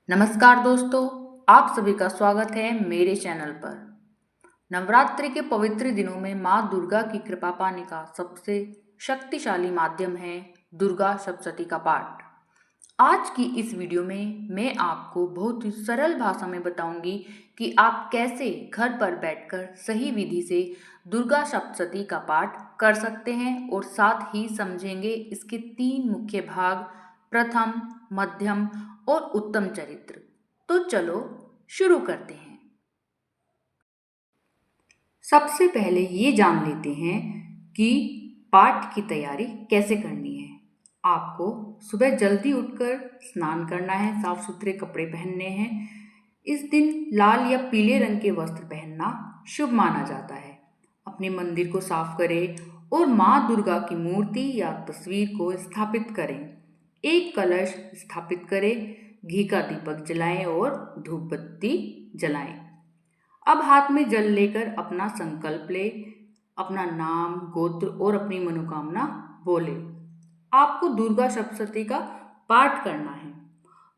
नमस्कार दोस्तों, आप सभी का स्वागत है मेरे चैनल पर। नवरात्रि के पवित्र दिनों में माँ दुर्गा की कृपा पाने का सबसे शक्तिशाली माध्यम है दुर्गा सप्तशती का पाठ। आज की इस वीडियो में मैं आपको बहुत ही सरल भाषा में बताऊंगी कि आप कैसे घर पर बैठकर सही विधि से दुर्गा सप्तशती का पाठ कर सकते हैं और साथ ही समझेंगे इसके 3 मुख्य भाग, प्रथम, मध्यम और उत्तम चरित्र। तो चलो शुरू करते हैं। सबसे पहले ये जान लेते हैं कि पाठ की तैयारी कैसे करनी है। आपको सुबह जल्दी उठकर स्नान करना है, साफ सुथरे कपड़े पहनने हैं। इस दिन लाल या पीले रंग के वस्त्र पहनना शुभ माना जाता है। अपने मंदिर को साफ करें और माँ दुर्गा की मूर्ति या तस्वीर को स्थापित करें। एक कलश स्थापित करें, घी का दीपक जलाएं और धूप बत्ती जलाएं। अब हाथ में जल लेकर अपना संकल्प ले, अपना नाम, गोत्र और अपनी मनोकामना बोले। आपको दुर्गा सप्तशती का पाठ करना है।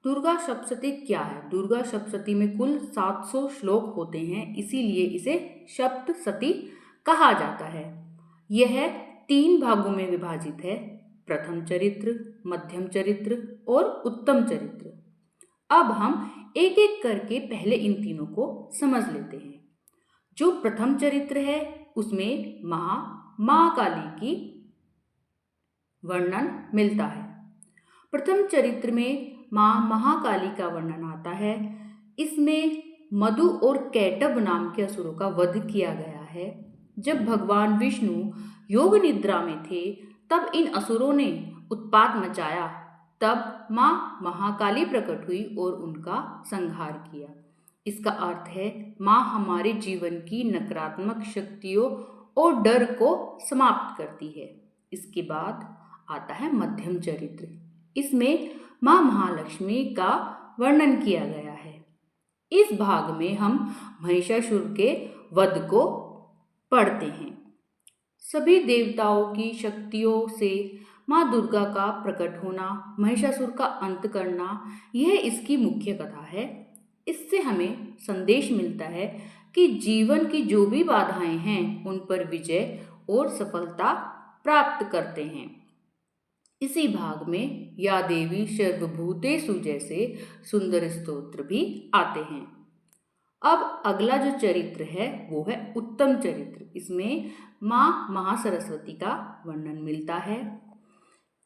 दुर्गा सप्तशती क्या है? दुर्गा सप्तशती में कुल 700 श्लोक होते हैं, इसीलिए इसे सप्तशती कहा जाता है। यह 3 भागों में विभाजित है, प्रथम चरित्र, मध्यम चरित्र और उत्तम चरित्र। अब हम एक एक करके पहले इन तीनों को समझ लेते हैं। जो प्रथम चरित्र है उसमें माँ काली की वर्णन मिलता है। प्रथम चरित्र में माँ महाकाली का वर्णन आता है। इसमें मधु और कैटभ नाम के असुरों का वध किया गया है। जब भगवान विष्णु योग निद्रा में थे तब इन असुरों ने उत्पात मचाया। तब माँ महाकाली प्रकट हुई और उनका संहार किया। इसका अर्थ है माँ हमारे जीवन की नकारात्मक शक्तियों और डर को समाप्त करती है। इसके बाद आता है मध्यम चरित्र। इसमें माँ महालक्ष्मी का वर्णन किया गया है। इस भाग में हम महिषासुर के वध को पढ़ते हैं। सभी देवताओं की शक्तियों से माँ दुर्गा का प्रकट होना, महिषासुर का अंत करना, यह इसकी मुख्य कथा है। इससे हमें संदेश मिलता है कि जीवन की जो भी बाधाएं हैं उन पर विजय और सफलता प्राप्त करते हैं। इसी भाग में या देवी सर्वभूतेषु जैसे सुंदर स्तोत्र भी आते हैं। अब अगला जो चरित्र है वो है उत्तम चरित्र। इसमें माँ महासरस्वती का वर्णन मिलता है।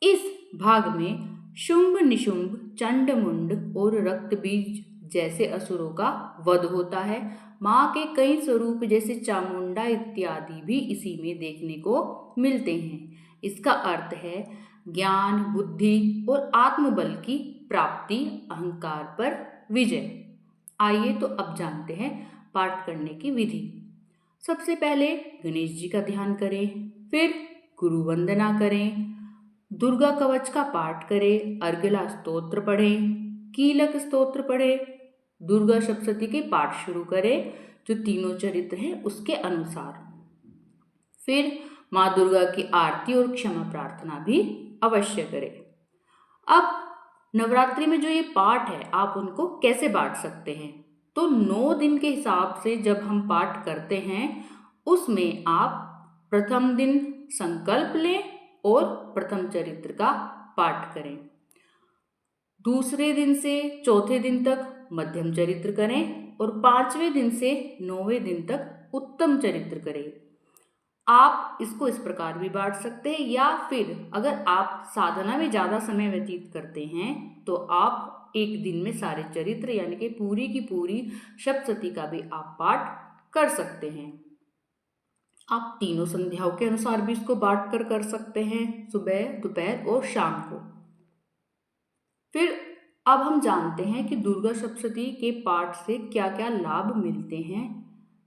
इस भाग में शुंभ निशुंभ, चंड मुंड और रक्तबीज जैसे असुरों का वध होता है। माँ के कई स्वरूप जैसे चामुंडा इत्यादि भी इसी में देखने को मिलते हैं। इसका अर्थ है ज्ञान, बुद्धि और आत्मबल की प्राप्ति, अहंकार पर विजय। आइए तो अब जानते हैं पाठ करने की विधि। सबसे पहले गणेश जी का ध्यान करें, फिर गुरु वंदना करें, दुर्गा कवच का पाठ करें, अर्गला स्तोत्र पढ़ें, कीलक स्तोत्र पढ़ें, दुर्गा सप्तशती के पाठ शुरू करें जो तीनों चरित्र हैं उसके अनुसार। फिर माँ दुर्गा की आरती और क्षमा प्रार्थना भी अवश्य करें। अब नवरात्रि में जो ये पाठ है आप उनको कैसे बांट सकते हैं? तो 9 दिन के हिसाब से जब हम पाठ करते हैं उसमें आप प्रथम दिन संकल्प लें और प्रथम चरित्र का पाठ करें। दूसरे दिन से चौथे दिन तक मध्यम चरित्र करें और 5वें दिन से 9वें दिन तक उत्तम चरित्र करें। आप इसको इस प्रकार भी बांट सकते हैं, या फिर अगर आप साधना में ज़्यादा समय व्यतीत करते हैं तो आप एक दिन में सारे चरित्र यानी कि पूरी की पूरी सप्तशती का भी आप पाठ कर सकते हैं। आप तीनों संध्याओं के अनुसार भी इसको बांट कर सकते हैं, सुबह, दोपहर और शाम को। फिर अब हम जानते हैं कि दुर्गा सप्तशती के पाठ से क्या क्या लाभ मिलते हैं।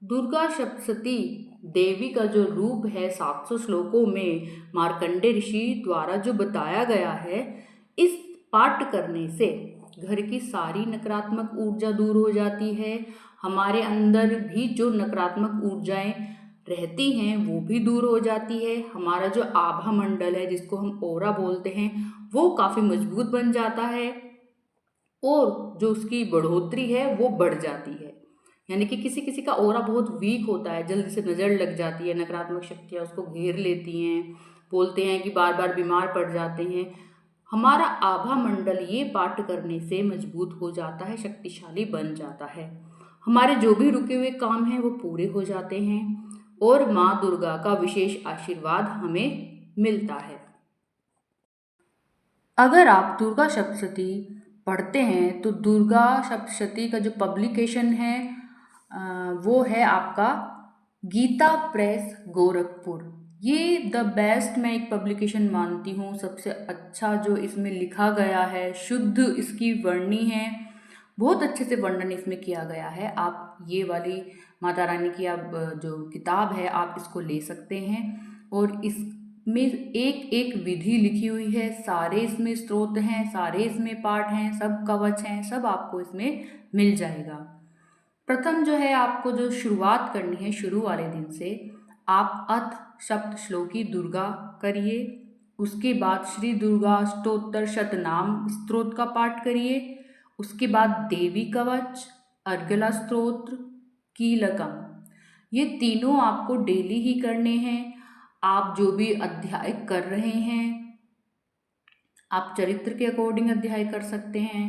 दुर्गा सप्तशती देवी का जो रूप है 700 श्लोकों में मार्कंडे ऋषि द्वारा जो बताया गया है, इस पाठ करने से घर की सारी नकारात्मक ऊर्जा दूर हो जाती है। हमारे अंदर भी जो नकारात्मक ऊर्जाएं रहती हैं वो भी दूर हो जाती है। हमारा जो आभा मंडल है जिसको हम ओरा बोलते हैं वो काफ़ी मजबूत बन जाता है और जो उसकी बढ़ोतरी है वो बढ़ जाती है। यानी कि किसी किसी का ऑरा बहुत वीक होता है, जल्दी से नज़र लग जाती है, नकारात्मक शक्तियाँ उसको घेर लेती हैं, बोलते हैं कि बार बार बीमार पड़ जाते हैं। हमारा आभा मंडल ये पाठ करने से मजबूत हो जाता है, शक्तिशाली बन जाता है। हमारे जो भी रुके हुए काम हैं वो पूरे हो जाते हैं और माँ दुर्गा का विशेष आशीर्वाद हमें मिलता है। अगर आप दुर्गा सप्तशती पढ़ते हैं तो दुर्गा सप्तशती का जो पब्लिकेशन है वो है आपका गीता प्रेस गोरखपुर। ये द बेस्ट मैं एक पब्लिकेशन मानती हूँ, सबसे अच्छा जो इसमें लिखा गया है, शुद्ध इसकी वर्णी है, बहुत अच्छे से वर्णन इसमें किया गया है। आप ये वाली माता रानी की आप जो किताब है आप इसको ले सकते हैं और इसमें एक एक विधि लिखी हुई है, सारे इसमें स्तोत्र हैं, सारे इसमें पाठ हैं, सब कवच हैं, सब आपको इसमें मिल जाएगा। प्रथम जो है आपको जो शुरुआत करनी है, शुरू वाले दिन से आप अथ सप्त श्लोकी दुर्गा करिए, उसके बाद श्री दुर्गा स्तोत्र शतनाम स्तोत्र का पाठ करिए, उसके बाद देवी कवच, अर्गला स्तोत्र, कीलकम, ये तीनों आपको डेली ही करने हैं। आप जो भी अध्याय कर रहे हैं आप चरित्र के अकॉर्डिंग अध्याय कर सकते हैं।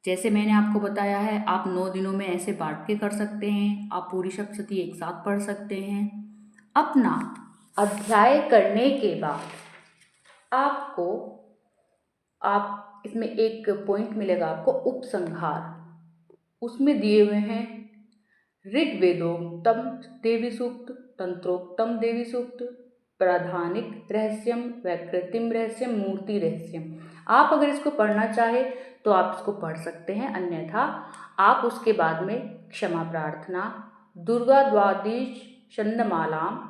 जैसे मैंने आपको बताया है, आप 9 दिनों में ऐसे बांट के कर सकते हैं, आप पूरी सप्तशती एक साथ पढ़ सकते हैं। अपना अध्याय करने के बाद आपको इसमें एक पॉइंट मिलेगा आपको उपसंहार, उसमें दिए हुए हैं ऋग्वेदोक्तम देवी सूक्त, तंत्रोक्तम देवी सूक्त, प्राधानिक रहस्यम, वैकृतिम रहस्यम, मूर्ति रहस्यम। आप अगर इसको पढ़ना चाहे तो आप इसको पढ़ सकते हैं, अन्यथा आप उसके बाद में क्षमा प्रार्थना, दुर्गा द्वादश छंदमालाम,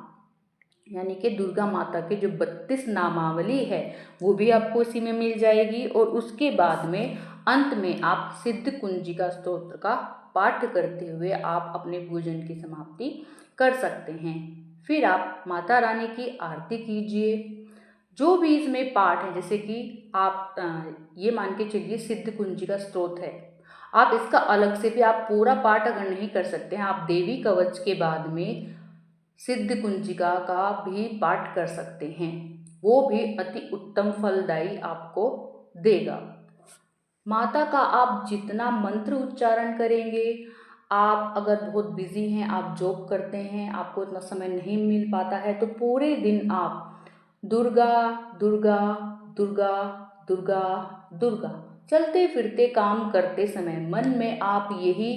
यानी कि दुर्गा माता के जो 32 नामावली है वो भी आपको इसी में मिल जाएगी। और उसके बाद में अंत में आप सिद्ध कुंजिका स्तोत्र का पाठ करते हुए आप अपने पूजन की समाप्ति कर सकते हैं। फिर आप माता रानी की आरती कीजिए। जो भी इसमें पाठ है, जैसे कि आप ये मान के चलिए सिद्ध कुंजिका स्तोत्र है, आप इसका अलग से भी आप पूरा पाठ अगर नहीं कर सकते हैं, आप देवी कवच के बाद में सिद्ध कुंजिका का भी पाठ कर सकते हैं, वो भी अति उत्तम फलदायी आपको देगा। माता का आप जितना मंत्र उच्चारण करेंगे, आप अगर बहुत बिजी हैं, आप जॉब करते हैं, आपको इतना समय नहीं मिल पाता है, तो पूरे दिन आप दुर्गा दुर्गा दुर्गा दुर्गा दुर्गा चलते फिरते काम करते समय मन में आप यही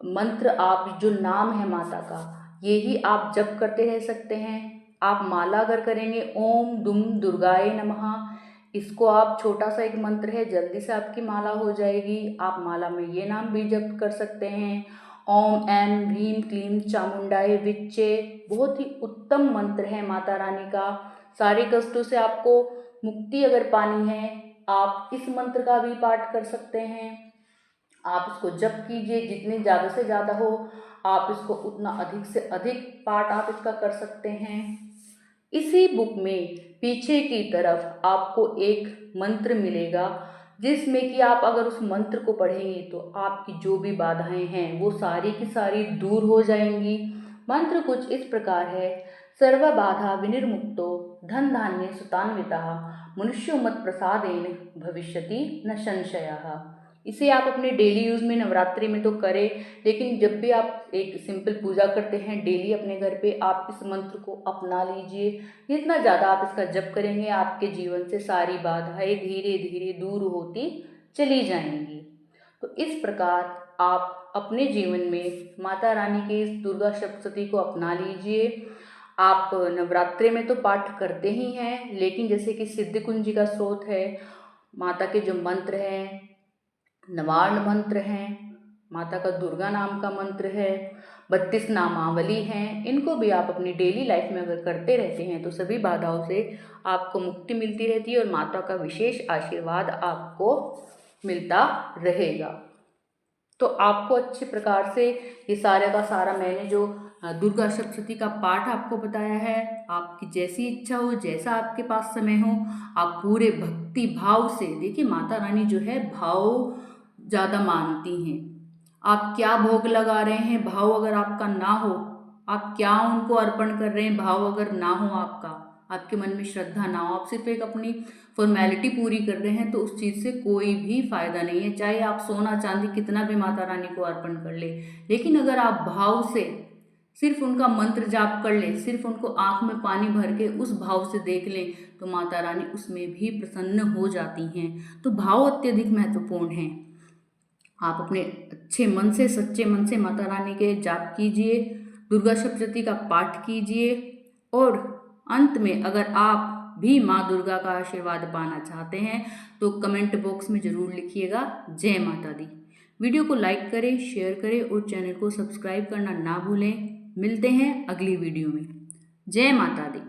मंत्र, आप जो नाम है माता का, यही आप जप करते रह सकते हैं। आप माला अगर करेंगे ओम दुम दुर्गाए नमः, इसको आप छोटा सा एक मंत्र है, जल्दी से आपकी माला हो जाएगी। आप माला में ये नाम भी जप कर सकते हैं, ओम ऐम ह्रीम क्लीम चामुंडाए विच्चे, बहुत ही उत्तम मंत्र है माता रानी का। सारे कष्टों से आपको मुक्ति अगर पानी है, आप इस मंत्र का भी पाठ कर सकते हैं। आप इसको जप कीजिए, जितने ज़्यादा से ज़्यादा हो आप इसको उतना अधिक से अधिक पाठ आप इसका कर सकते हैं। इसी बुक में पीछे की तरफ आपको एक मंत्र मिलेगा, जिसमें कि आप अगर उस मंत्र को पढ़ेंगे तो आपकी जो भी बाधाएं हैं वो सारी की सारी दूर हो जाएंगी। मंत्र कुछ इस प्रकार है, सर्व बाधा विनिर्मुक्तो धन धान्य सुतान्विता मनुष्यो मत प्रसादेन भविष्यति न संशयः। इसे आप अपने डेली यूज़ में नवरात्रि में तो करें, लेकिन जब भी आप एक सिंपल पूजा करते हैं डेली अपने घर पे, आप इस मंत्र को अपना लीजिए। जितना ज़्यादा आप इसका जप करेंगे, आपके जीवन से सारी बाधाएं धीरे धीरे दूर होती चली जाएंगी। तो इस प्रकार आप अपने जीवन में माता रानी के इस दुर्गा सप्तशती को अपना लीजिए। आप नवरात्रि में तो पाठ करते ही हैं, लेकिन जैसे कि सिद्ध कुंजिका स्तोत्र है, माता के जो मंत्र हैं, नवार्ण मंत्र हैं, माता का दुर्गा नाम का मंत्र है, 32 नामावली हैं, इनको भी आप अपनी डेली लाइफ में अगर करते रहते हैं तो सभी बाधाओं से आपको मुक्ति मिलती रहती है और माता का विशेष आशीर्वाद आपको मिलता रहेगा। तो आपको अच्छे प्रकार से ये सारा का सारा मैंने जो दुर्गा सप्तशती का पाठ आपको बताया है। आपकी जैसी इच्छा हो, जैसा आपके पास समय हो, आप पूरे भक्ति भाव से, देखिए माता रानी जो है भाव ज़्यादा मानती हैं। आप क्या भोग लगा रहे हैं, भाव अगर आपका ना हो, आप क्या उनको अर्पण कर रहे हैं, भाव अगर ना हो आपका, आपके मन में श्रद्धा ना हो, आप सिर्फ एक अपनी फॉर्मेलिटी पूरी कर रहे हैं, तो उस चीज़ से कोई भी फायदा नहीं है। चाहे आप सोना चांदी कितना भी माता रानी को अर्पण कर ले, लेकिन अगर आप भाव से सिर्फ उनका मंत्र जाप कर लें, सिर्फ उनको आंख में पानी भर के उस भाव से देख लें, तो माता रानी उसमें भी प्रसन्न हो जाती हैं। तो भाव अत्यधिक महत्वपूर्ण है। आप अपने अच्छे मन से, सच्चे मन से माता रानी के जाप कीजिए, दुर्गा सप्तशती का पाठ कीजिए, और अंत में अगर आप भी माँ दुर्गा का आशीर्वाद पाना चाहते हैं तो कमेंट बॉक्स में ज़रूर लिखिएगा जय माता दी। वीडियो को लाइक करें, शेयर करें और चैनल को सब्सक्राइब करना ना भूलें। मिलते हैं अगली वीडियो में। जय माता दी।